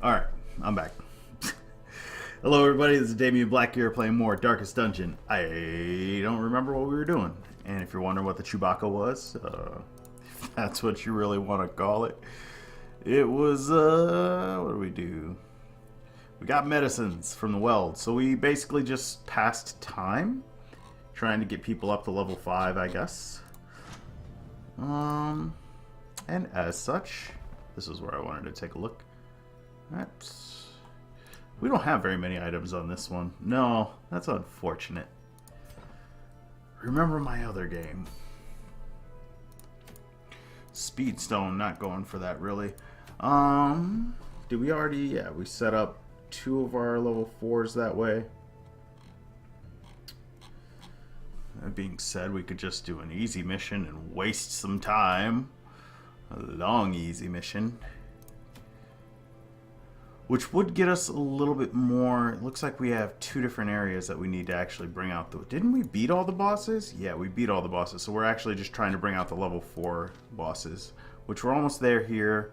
Alright, I'm back. Hello everybody, this is Damionblackgear playing more Darkest Dungeon. I don't remember what we were doing. And if you're wondering what the Chewbacca was, if that's what you really want to call it, it was, what do we do? We got medicines from the weld, so we basically just passed time trying to get people up to level 5, I guess. And as such, this is where I wanted to take a look. We don't have very many items on this one. No, that's unfortunate. Remember my other game. Speedstone, not going for that really. Did we already? Yeah, we set up 2 of our level 4s that way. That being said, we could just do an easy mission and waste some time. A long easy mission. Which would get us a little bit more. It looks like we have 2 different areas that we need to actually bring out. Didn't we beat all the bosses? Yeah, we beat all the bosses. So we're actually just trying to bring out the level 4 bosses. Which we're almost there here.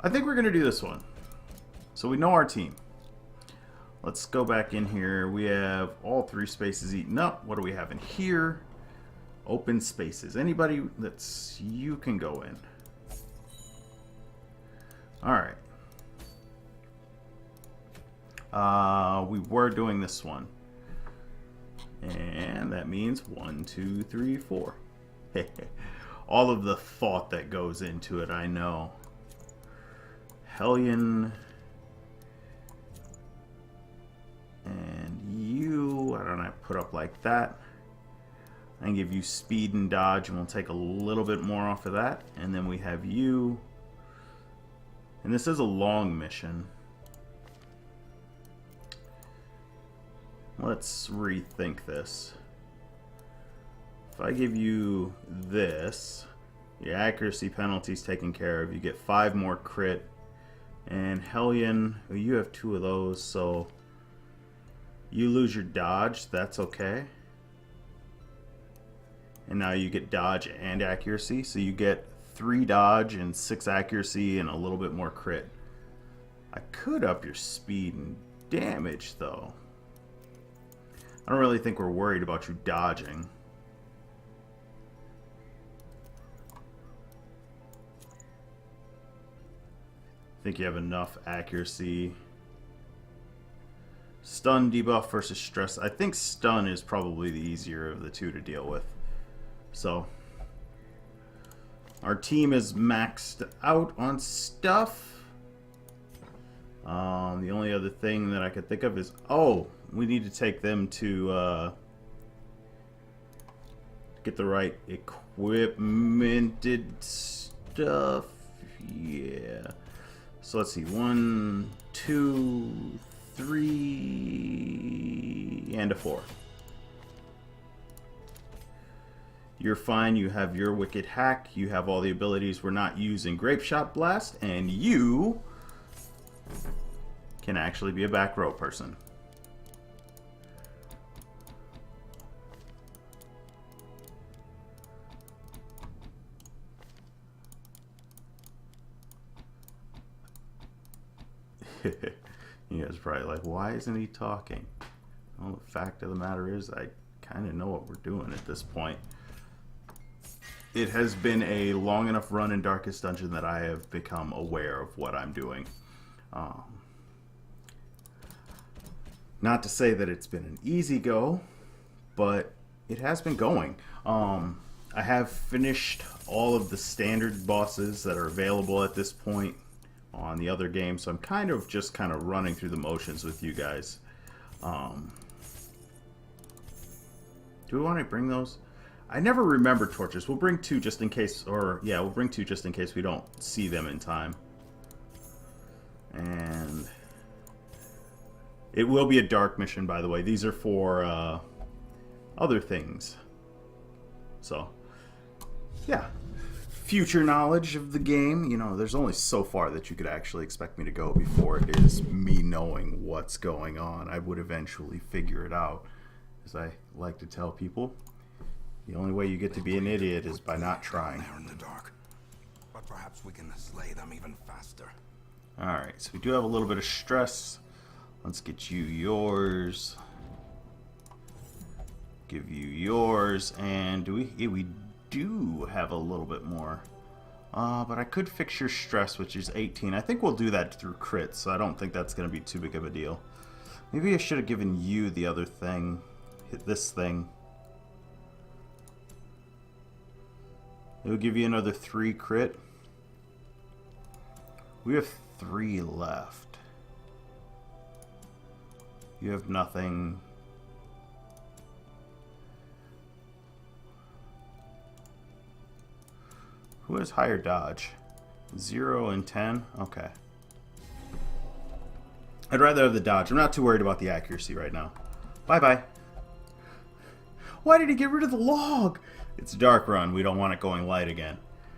I think we're going to do this one. So we know our team. Let's go back in here. We have all 3 spaces eaten up. What do we have in here? Open spaces. Anybody that's... You can go in. Alright. We were doing this one. And that means 1, 2, 3, 4. All of the thought that goes into it, I know. Hellion. And you, why don't I put up like that? I can give you speed and dodge, and we'll take a little bit more off of that. And then we have you. And this is a long mission. Let's rethink this. If I give you this, your accuracy penalty's taken care of. You get 5 more crit. And Hellion, well, you have 2 of those, so you lose your dodge. That's okay. And now you get dodge and accuracy, so you get 3 dodge and 6 accuracy and a little bit more crit. I could up your speed and damage, though. I don't really think we're worried about you dodging. I think you have enough accuracy. Stun debuff versus stress. I think stun is probably the easier of the 2 to deal with. So, our team is maxed out on stuff. The only other thing that I could think of is, oh, we need to take them to get the right equipmented stuff. Yeah. So let's see. 1, 2, 3, and a 4. You're fine. You have your wicked hack. You have all the abilities we're not using. Grape shot blast, and you can actually be a back row person. You guys are probably like, why isn't he talking? Well, the fact of the matter is, I kind of know what we're doing at this point. It has been a long enough run in Darkest Dungeon that I have become aware of what I'm doing. Not to say that it's been an easy go, but it has been going. I have finished all of the standard bosses that are available at this point on the other game, so I'm kind of running through the motions with you guys. Do we want to bring those? I never remember torches. We'll bring 2 just in case, or yeah, we'll bring 2 just in case we don't see them in time. And it will be a dark mission, by the way. These are for other things. So, yeah. Future knowledge of the game. You know, there's only so far that you could actually expect me to go before it is me knowing what's going on. I would eventually figure it out. As I like to tell people, the only way you get to be an idiot is by not trying. There in the dark, but perhaps we can slay them even faster. Alright, so we do have a little bit of stress. Let's get you yours. Give you yours. And do we? Yeah, we do have a little bit more. But I could fix your stress, which is 18. I think we'll do that through crits, so I don't think that's going to be too big of a deal. Maybe I should have given you the other thing. Hit this thing. It'll give you another 3 crit. We have 3 left. You have nothing. Who has higher dodge? 0 and 10? Okay. I'd rather have the dodge. I'm not too worried about the accuracy right now. Bye-bye. Why did he get rid of the log? It's dark run. We don't want it going light again.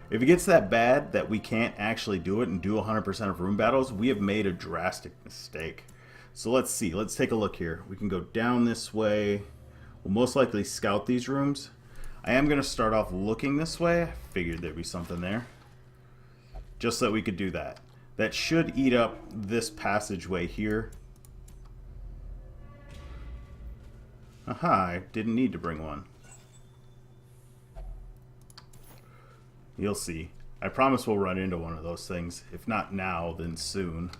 If it gets that bad that we can't actually do it and do 100% of room battles, we have made a drastic mistake. So let's see. Let's take a look here. We can go down this way. We'll most likely scout these rooms. I am going to start off looking this way. I figured there'd be something there. Just so that we could do that. That should eat up this passageway here. Aha, I didn't need to bring one. You'll see. I promise we'll run into one of those things. If not now, then soon.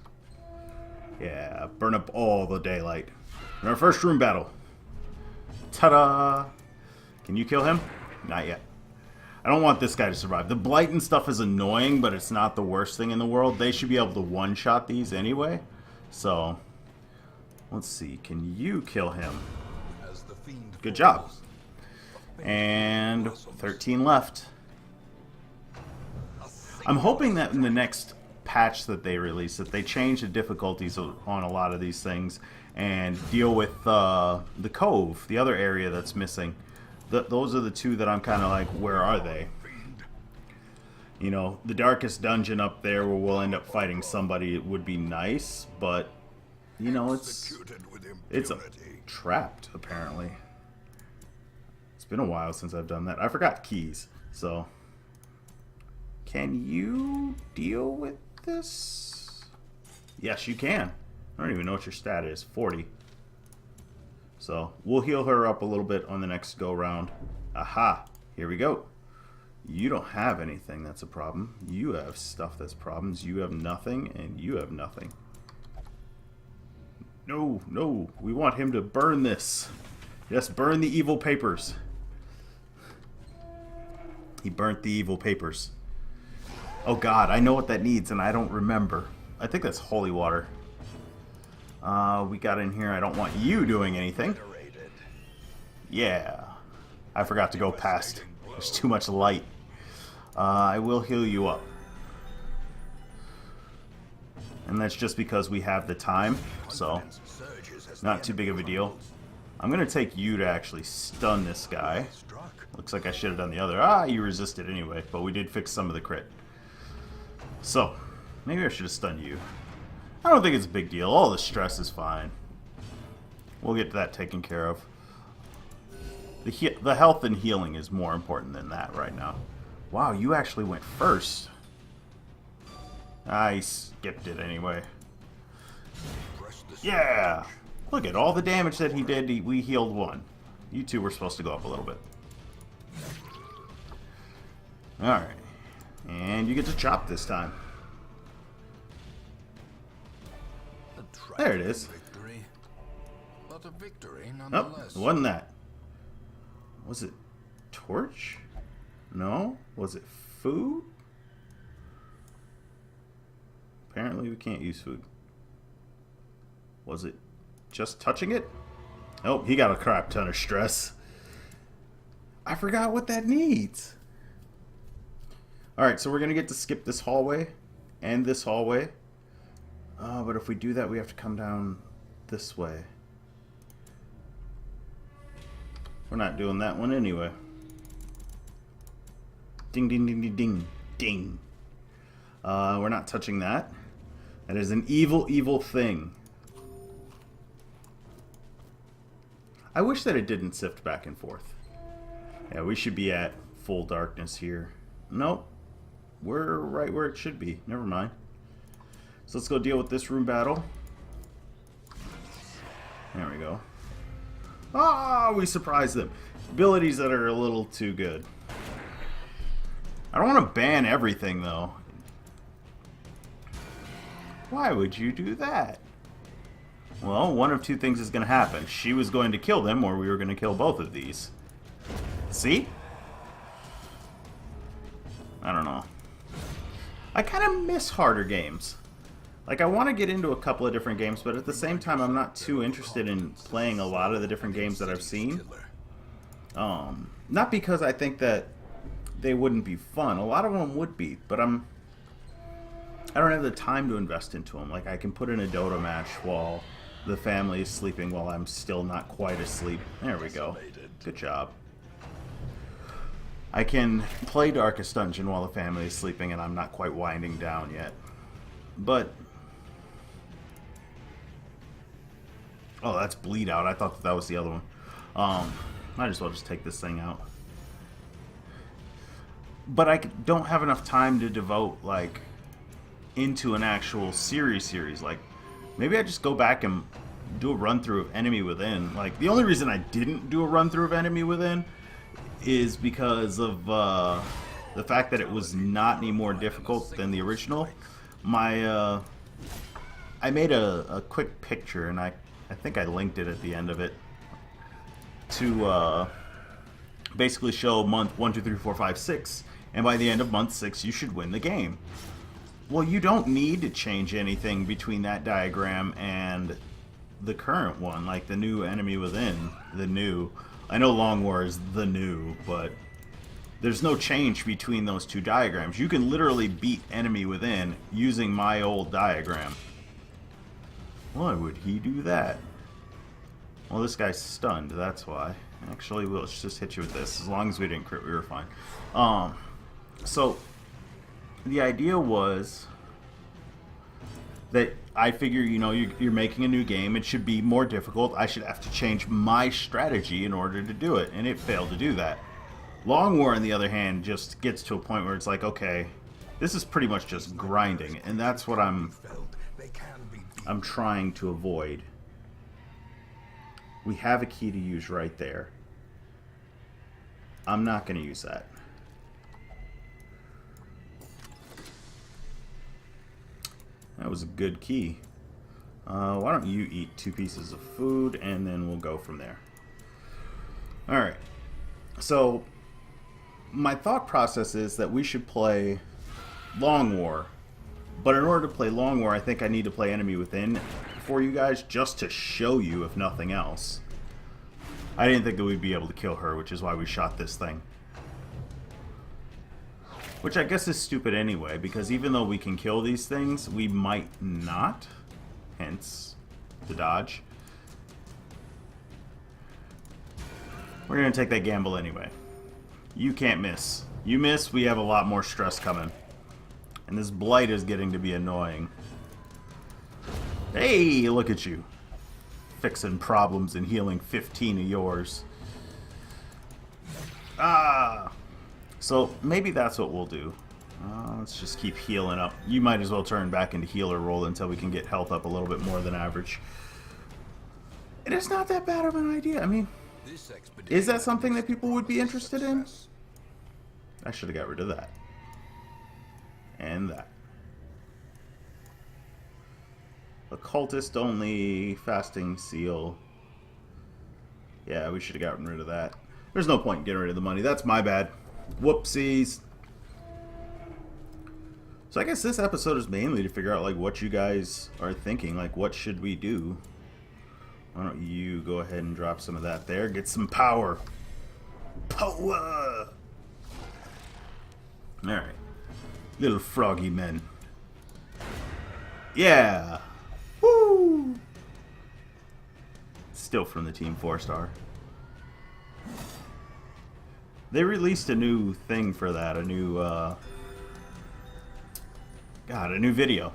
Yeah, burn up all the daylight. In our first room battle. Ta-da! Can you kill him? Not yet. I don't want this guy to survive. The blight and stuff is annoying, but it's not the worst thing in the world. They should be able to one-shot these anyway. So, let's see. Can you kill him? Good job. And 13 left. I'm hoping that in the next patch that they release, that they change the difficulties on a lot of these things and deal with the cove, the other area that's missing. Those are the two that I'm kind of like, where are they? You know, the darkest dungeon up there where we'll end up fighting somebody would be nice, but, you know, it's trapped, apparently. It's been a while since I've done that. I forgot keys, so... Can you deal with this? Yes, you can. I don't even know what your stat is. 40. So, we'll heal her up a little bit on the next go-round. Aha! Here we go. You don't have anything that's a problem. You have stuff that's problems. You have nothing, and you have nothing. No, no. We want him to burn this. Yes, burn the evil papers. He burnt the evil papers. Oh god, I know what that needs, and I don't remember. I think that's holy water. We got in here. I don't want you doing anything. Yeah. I forgot to go past. There's too much light. I will heal you up. And that's just because we have the time, so not too big of a deal. I'm going to take you to actually stun this guy. Looks like I should have done the other. Ah, you resisted anyway, but we did fix some of the crit. So, maybe I should have stunned you. I don't think it's a big deal. All the stress is fine. We'll get that taken care of. The health and healing is more important than that right now. Wow, you actually went first. I skipped it anyway. Yeah! Look at all the damage that he did. We healed one. You two were supposed to go up a little bit. Alright. And you get to chop this time. There it is. Victory, but a victory Nope, nonetheless. it wasn't that. Was it torch? No? Was it food? Apparently we can't use food. Was it just touching it? Oh, he got a crap ton of stress. I forgot what that needs. Alright, so we're going to get to skip this hallway and this hallway. But if we do that, we have to come down this way. We're not doing that one anyway. Ding, ding, ding, ding, ding, ding. We're not touching that. That is an evil, evil thing. I wish that it didn't sift back and forth. Yeah, we should be at full darkness here. Nope. We're right where it should be. Never mind. So let's go deal with this room battle. There we go. Ah, we surprised them. Abilities that are a little too good. I don't want to ban everything, though. Why would you do that? Well, one of two things is going to happen. She was going to kill them, or we were going to kill both of these. See? I don't know. I kind of miss harder games. Like, I want to get into a couple of different games, but at the same time, I'm not too interested in playing a lot of the different games that I've seen. Not because I think that they wouldn't be fun. A lot of them would be, but I don't have the time to invest into them. Like, I can put in a Dota match while the family is sleeping while I'm still not quite asleep. There we go. Good job. I can play Darkest Dungeon while the family is sleeping and I'm not quite winding down yet. But... oh, that's Bleed Out. I thought that was the other one. Might as well just take this thing out. But I don't have enough time to devote, like, into an actual series. Like, maybe I just go back and do a run-through of Enemy Within. Like, the only reason I didn't do a run-through of Enemy Within is because of the fact that it was not any more difficult than the original. I made a quick picture, and I think I linked it at the end of it, to basically show month 1, 2, 3, 4, 5, 6, and by the end of month 6 you should win the game. Well, you don't need to change anything between that diagram and the current one, like the new Enemy Within, the new... I know Long War is the new, but there's no change between those two diagrams. You can literally beat Enemy Within using my old diagram. Why would he do that? Well, this guy's stunned, that's why. Actually, we'll just hit you with this. As long as we didn't crit, we were fine. So, the idea was that I figure, you know, you're making a new game. It should be more difficult. I should have to change my strategy in order to do it, and it failed to do that. Long War, on the other hand, just gets to a point where it's like, okay, this is pretty much just grinding, and that's what I'm trying to avoid. We have a key to use right there. I'm not going to use that. That was a good key. Why don't you eat 2 pieces of food, and then we'll go from there. Alright. So, my thought process is that we should play Long War. But in order to play Long War, I think I need to play Enemy Within for you guys, just to show you, if nothing else. I didn't think that we'd be able to kill her, which is why we shot this thing. Which I guess is stupid anyway, because even though we can kill these things, we might not. Hence, the dodge. We're going to take that gamble anyway. You can't miss. You miss, we have a lot more stress coming. And this blight is getting to be annoying. Hey, look at you. Fixing problems and healing 15 of yours. Ah! So, maybe that's what we'll do. Let's just keep healing up. You might as well turn back into healer role until we can get health up a little bit more than average. And it's not that bad of an idea. I mean, is that something that people would be interested in? I should have got rid of that. And that. Occultist only, fasting seal. Yeah, we should have gotten rid of that. There's no point in getting rid of the money. That's my bad. Whoopsies. So I guess this episode is mainly to figure out like what you guys are thinking. Like, what should we do? Why don't you go ahead and drop some of that there. Get some power. Power! Alright. Little froggy men. Yeah! Woo! Still from the Team 4-star. They released a new thing for that, a new, a new video.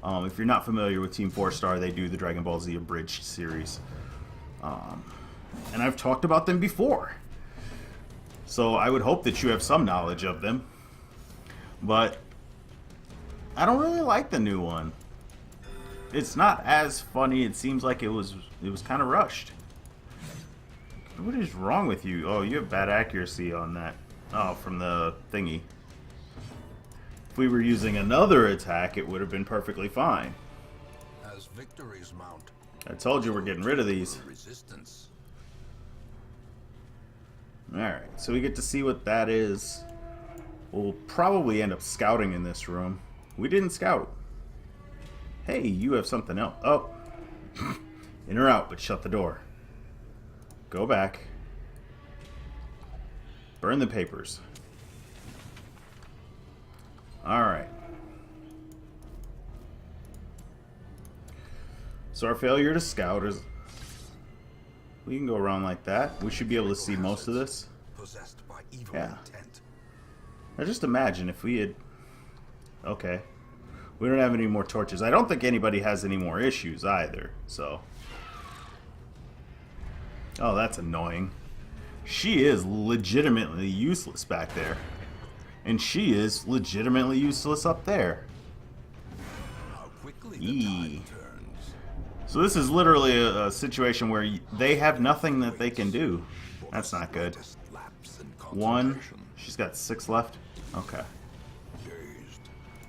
If you're not familiar with Team 4-star, they do the Dragon Ball Z Abridged series. And I've talked about them before. So I would hope that you have some knowledge of them. But I don't really like the new one. it's not as funny. It seems like it was kind of rushed. What is wrong with you? Oh, you have bad accuracy on that. Oh, from the thingy. If we were using another attack, it would have been perfectly fine. As victories mount, I told you we're getting rid of these. resistance. Alright, so we get to see what that is. We'll probably end up scouting in this room. We didn't scout. Hey, you have something else. Oh. In or out, but shut the door. Go back. Burn the papers. Alright. So our failure to scout is... We can go around like that. We should be able to see most of this. Possessed by evil Yeah. intent. Now just imagine if we had... Okay. We don't have any more torches. I don't think anybody has any more issues either, so... Oh, that's annoying. She is legitimately useless back there. And she is legitimately useless up there. How quickly the tide turns. So this is literally a situation where they have nothing that they can do. That's not good. Lapse in One. concentration. She's got 6 left. Okay. Dazed.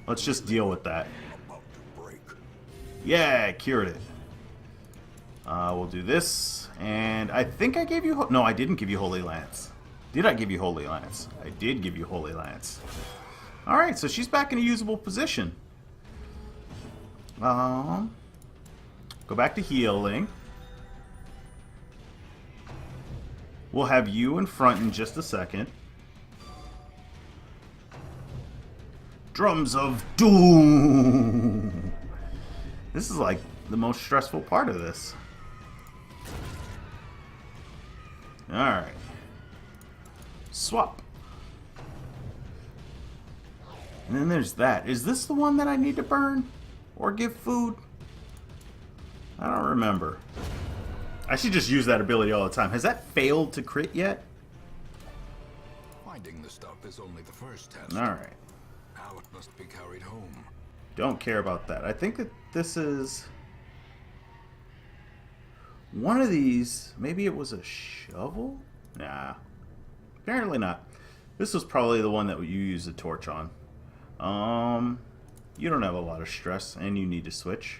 Let's just deal with that. About to break. Yeah, cured it. We'll do this. And I think I gave you... No, I didn't give you Holy Lance. Did I give you Holy Lance? I did give you Holy Lance. Alright, so she's back in a usable position. Go back to healing. We'll have you in front in just a second. Drums of Doom! This is like the most stressful part of this. Alright. Swap. And then there's that. Is this the one that I need to burn? Or give food? I don't remember. I should just use that ability all the time. Has that failed to crit yet? Finding the stuff is only the first test. Alright. Now it must be carried home. Don't care about that. I think that this is... One of these... Maybe it was a shovel? Nah. Apparently not. This was probably the one that you use a torch on. You don't have a lot of stress, and you need to switch.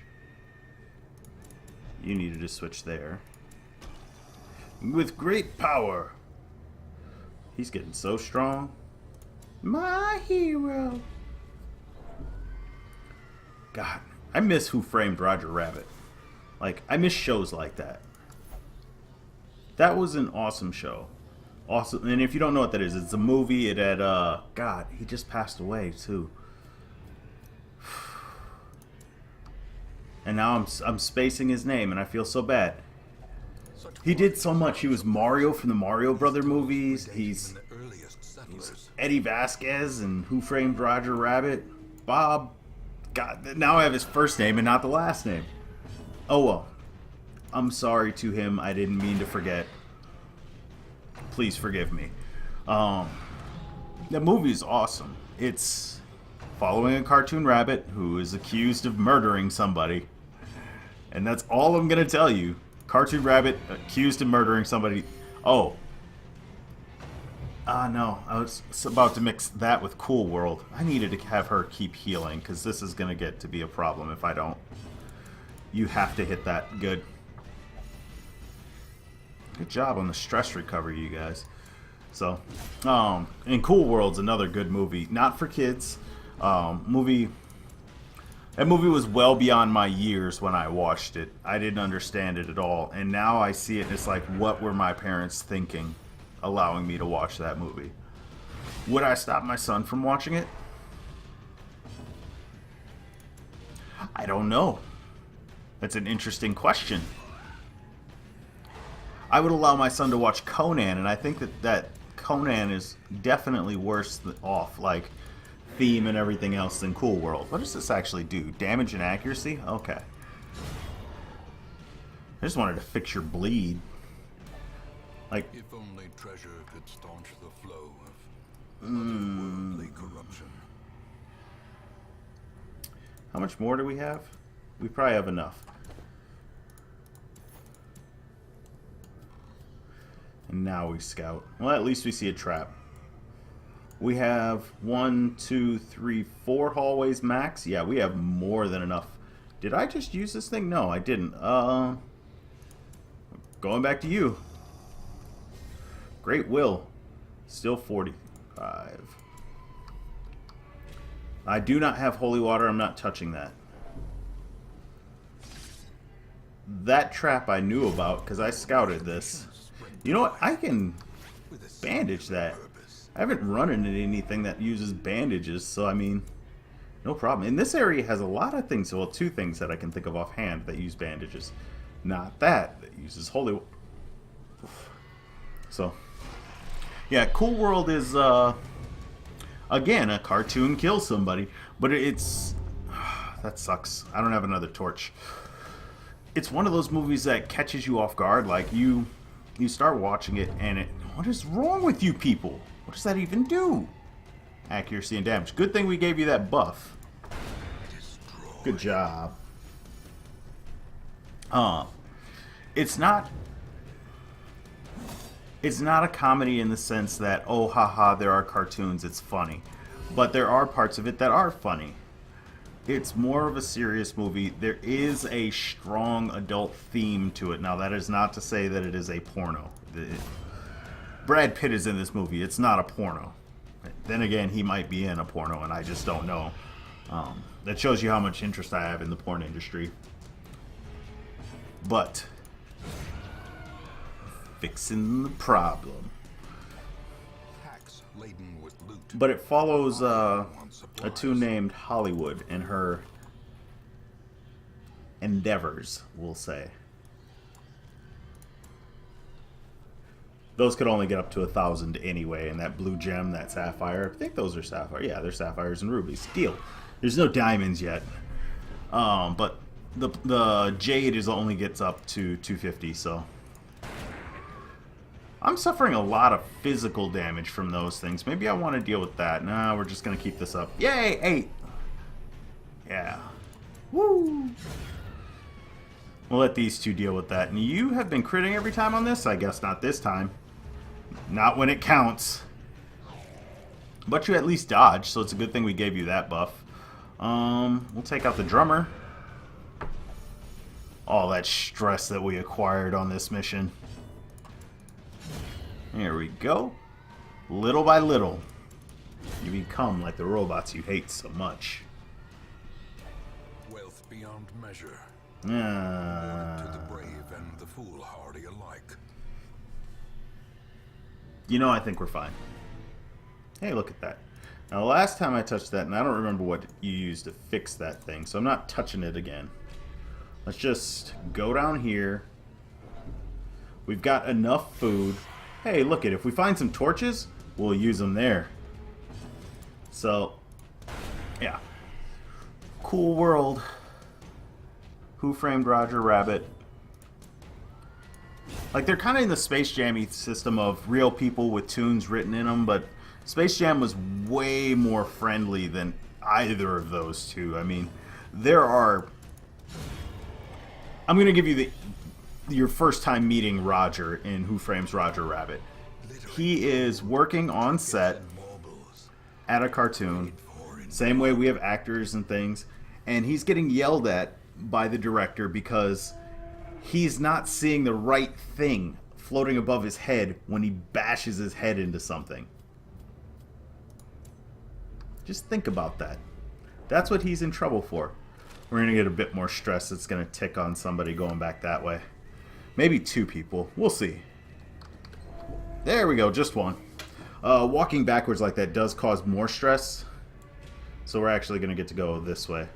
You needed to switch there. With great power. He's getting so strong. My hero. God, I miss Who Framed Roger Rabbit. Like, I miss shows like that. That was an awesome show. Awesome. And if you don't know what that is, it's a movie. It had, God, he just passed away, too. And now I'm spacing his name, and I feel so bad. He did so much. He was Mario from the Mario Brother movies. He's Eddie Vasquez and Who Framed Roger Rabbit. Bob. God, now I have his first name and not the last name. Oh well. I'm sorry to him. I didn't mean to forget. Please forgive me. The movie is awesome. It's following a cartoon rabbit who is accused of murdering somebody. And that's all I'm going to tell you. Cartoon rabbit accused of murdering somebody. Oh. No. I was about to mix that with Cool World. I needed to have her keep healing, because this is going to get to be a problem if I don't. You have to hit that. Good. Good job on the stress recovery, you guys. So, and Cool World's another good movie. Not for kids. That movie was well beyond my years when I watched it. I didn't understand it at all. And now I see it and it's like, what were my parents thinking allowing me to watch that movie? Would I stop my son from watching it? I don't know. That's an interesting question. I would allow my son to watch Conan, and I think that Conan is definitely worse off, like theme and everything else, than Cool World. What does this actually do? Damage and accuracy? Okay. I just wanted to fix your bleed. Like, if only treasure could staunch the flow of otherworldly corruption. how much more do we have? We probably have enough. And now we scout. Well, at least we see a trap. We have 1, 2, 3, 4 hallways max. Yeah, we have more than enough. Did I just use this thing? No, I didn't. Going back to you. Great will. Still 45. I do not have holy water. I'm not touching that. That trap I knew about because I scouted this. You know what? I can bandage that. I haven't run into anything that uses bandages, so I mean, no problem. And this area has a lot of things. Well, 2 things that I can think of offhand that use bandages. Not that uses holy. So, yeah, Cool World is again a cartoon kills somebody, but it's that sucks. I don't have another torch. It's one of those movies that catches you off guard. Like you start watching it, and what is wrong with you people? What does that even do? Accuracy and damage. Good thing we gave you that buff. Good job. It's not a comedy in the sense that, oh, haha, there are cartoons, it's funny. But there are parts of it that are funny. It's more of a serious movie. There is a strong adult theme to it. Now, that is not to say that it is a porno. Brad Pitt is in this movie. It's not a porno. Then again, he might be in a porno, and I just don't know. That shows you how much interest I have in the porn industry. But fixing the problem. But it follows a tune named Hollywood and her endeavors, we'll say. Those could only get up to 1,000 anyway, and that blue gem, that sapphire, I think those are sapphire. Yeah, they're sapphires and rubies. Deal. There's no diamonds yet. But the jade only gets up to 250, so I'm suffering a lot of physical damage from those things. Maybe I want to deal with that. Nah, we're just going to keep this up. Yay, 8! Yeah. Woo! We'll let these two deal with that. And you have been critting every time on this? I guess not this time. Not when it counts. But you at least dodged, so it's a good thing we gave you that buff. We'll take out the drummer. All that stress that we acquired on this mission. Here we go. Little by little, you become like the robots you hate so much. Wealth beyond measure. To the brave and the foolhardy alike. You know, I think we're fine. Hey, look at that. Now, the last time I touched that, and I don't remember what you used to fix that thing, so I'm not touching it again. Let's just go down here. We've got enough food. Hey, look it. If we find some torches, we'll use them there. So, yeah. Cool World. Who Framed Roger Rabbit? Like, they're kind of in the Space Jam-y system of real people with tunes written in them, but Space Jam was way more friendly than either of those two. I mean, there are... I'm going to give you your first time meeting Roger in Who Frames Roger Rabbit. He is working on set at a cartoon, same way we have actors and things, and he's getting yelled at by the director because he's not seeing the right thing floating above his head when he bashes his head into something. Just think about that. That's what he's in trouble for. We're going to get a bit more stress that's going to tick on somebody going back that way. Maybe 2 people. We'll see. There we go, just 1. Walking backwards like that does cause more stress. So we're actually going to get to go this way.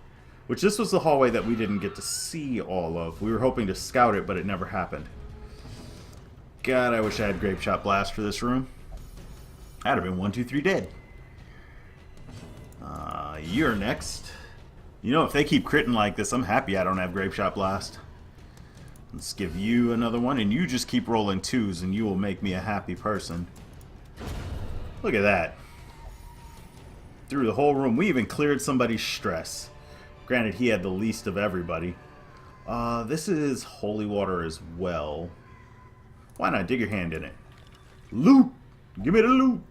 Which this was the hallway that we didn't get to see all of. We were hoping to scout it, but it never happened. God, I wish I had Grape Shot Blast for this room. That'd have been 1, 2, 3 dead. You're next. You know, if they keep critting like this, I'm happy I don't have Grape Shot Blast. Let's give you another one, and you just keep rolling 2s, and you will make me a happy person. Look at that. Through the whole room. We even cleared somebody's stress. Granted, he had the least of everybody. This is holy water as well. Why not dig your hand in it? Loot! Give me the loot!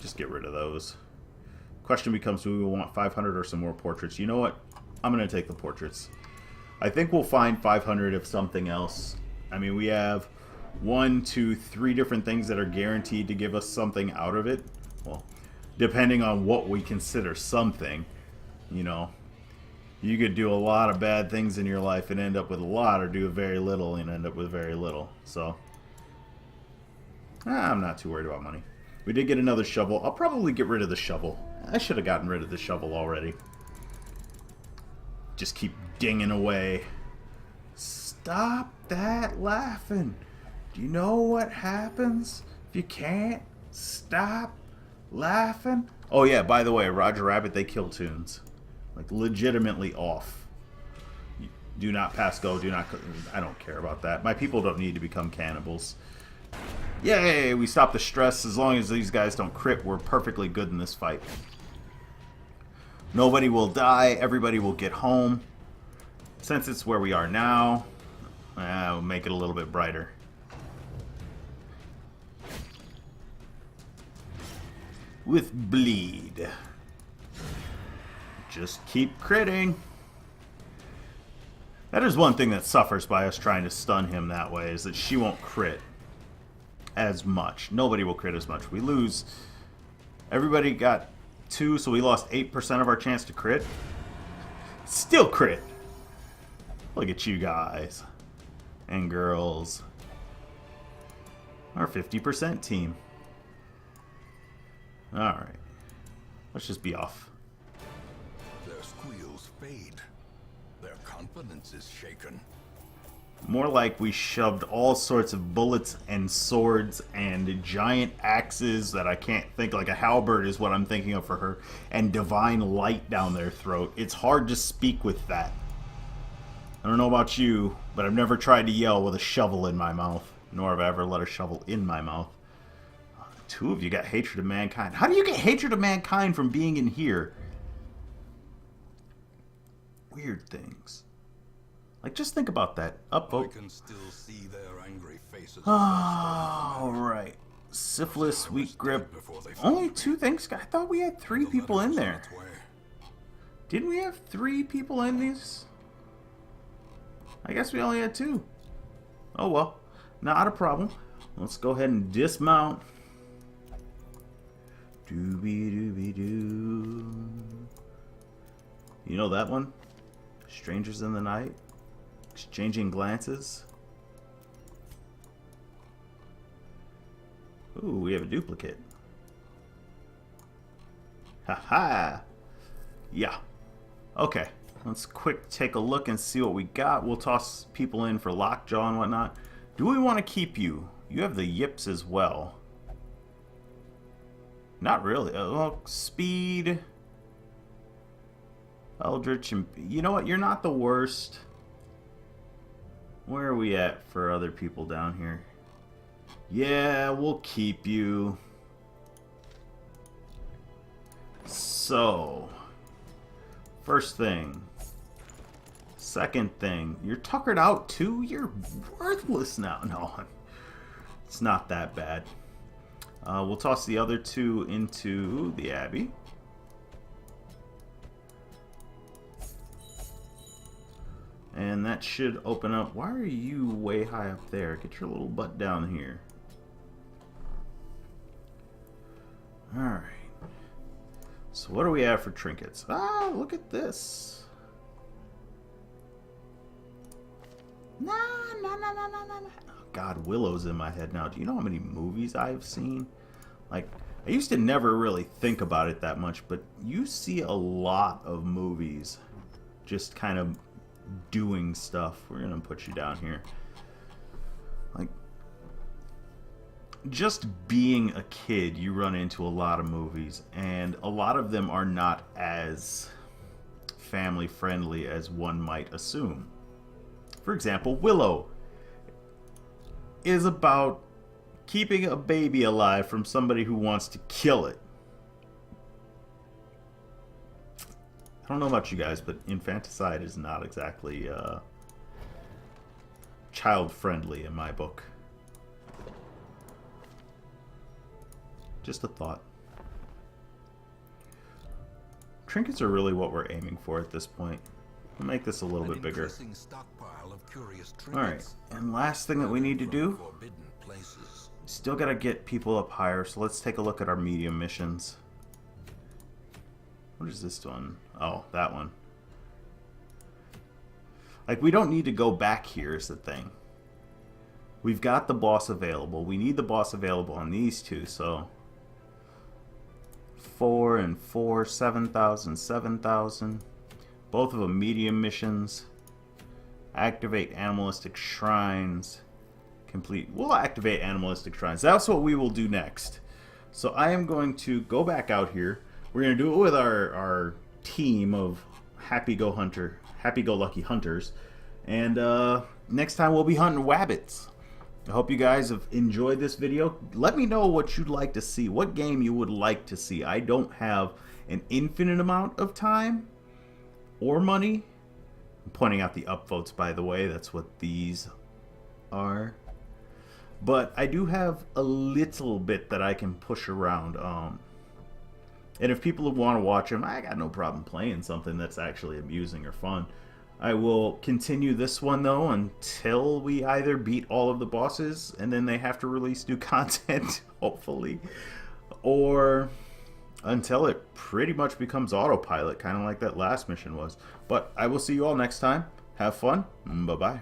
Just get rid of those. Question becomes, do we want 500 or some more portraits? You know what? I'm going to take the portraits. I think we'll find 500 of something else. I mean, we have 1, 2, 3 different things that are guaranteed to give us something out of it. Well, depending on what we consider something, you know. You could do a lot of bad things in your life and end up with a lot, or do very little and end up with very little. So, I'm not too worried about money. We did get another shovel. I'll probably get rid of the shovel. I should have gotten rid of the shovel already. Just keep dinging away. Stop that laughing. Do you know what happens if you can't stop laughing? Oh yeah, by the way, Roger Rabbit, they kill tunes. Like, legitimately off. Do not pass go, do not... I don't care about that. My people don't need to become cannibals. Yay, we stop the stress. As long as these guys don't crit, we're perfectly good in this fight. Nobody will die. Everybody will get home. Since it's where we are now, we'll make it a little bit brighter. With bleed. Just keep critting. That is one thing that suffers by us trying to stun him that way, is that she won't crit as much. Nobody will crit as much. We lose. Everybody got 2, so we lost 8% of our chance to crit. Still crit. Look at you guys. And girls. Our 50% team. Alright. Let's just be off. Their squeals fade. Their confidence is shaken. More like we shoved all sorts of bullets and swords and giant axes that I can't think, like a halberd is what I'm thinking of for her, and divine light down their throat. It's hard to speak with that. I don't know about you, but I've never tried to yell with a shovel in my mouth, nor have I ever let a shovel in my mouth. 2 of you got hatred of mankind. How do you get hatred of mankind from being in here? Weird things. Like, just think about that. Up, I can still see their angry faces. Alright. Syphilis, weak grip. Only 2 things? I thought we had 3 people in there. Didn't we have 3 people in these? I guess we only had 2. Oh well. Not a problem. Let's go ahead and dismount. Doobie-doobie-doo. You know that one? Strangers in the night? Exchanging glances. Ooh, we have a duplicate. Haha. Yeah. Okay. Let's quick take a look and see what we got. We'll toss people in for lockjaw and whatnot. Do we want to keep you? You have the yips as well. Not really. Oh, speed. Eldritch and... You know what? You're not the worst. Where are we at for other people down here? Yeah, we'll keep you. So, first thing. Second thing. You're tuckered out too? You're worthless now. No, it's not that bad. We'll toss the other 2 into the Abbey. And that should open up. Why are you way high up there? Get your little butt down here. Alright. So what do we have for trinkets? Ah, look at this. No. God, Willow's in my head now. Do you know how many movies I've seen? Like, I used to never really think about it that much, but you see a lot of movies just kind of doing stuff. We're gonna put you down here. Like, just being a kid, you run into a lot of movies, and a lot of them are not as family friendly as one might assume. For example, Willow is about keeping a baby alive from somebody who wants to kill it. I don't know about you guys, but infanticide is not exactly child-friendly in my book. Just a thought. Trinkets are really what we're aiming for at this point. We'll make this a little bit bigger. Alright, and last thing that we need to do, still gotta get people up higher, so let's take a look at our medium missions. What is this one? Oh, that one. Like, we don't need to go back here is the thing. We've got the boss available. We need the boss available on these two, so 4 and 4, 7,000, 7,000. Both of them medium missions. Activate animalistic shrines. Complete. We'll activate animalistic shrines. That's what we will do next. So I am going to go back out here. We're going to do it with our team of happy-go-lucky hunters. And next time we'll be hunting wabbits. I hope you guys have enjoyed this video. Let me know what you'd like to see. What game you would like to see. I don't have an infinite amount of time or money. I'm pointing out the upvotes, by the way. That's what these are. But I do have a little bit that I can push around. And if people want to watch them, I got no problem playing something that's actually amusing or fun. I will continue this one, though, until we either beat all of the bosses and then they have to release new content, hopefully, or until it pretty much becomes autopilot, kind of like that last mission was. But I will see you all next time. Have fun. Bye-bye.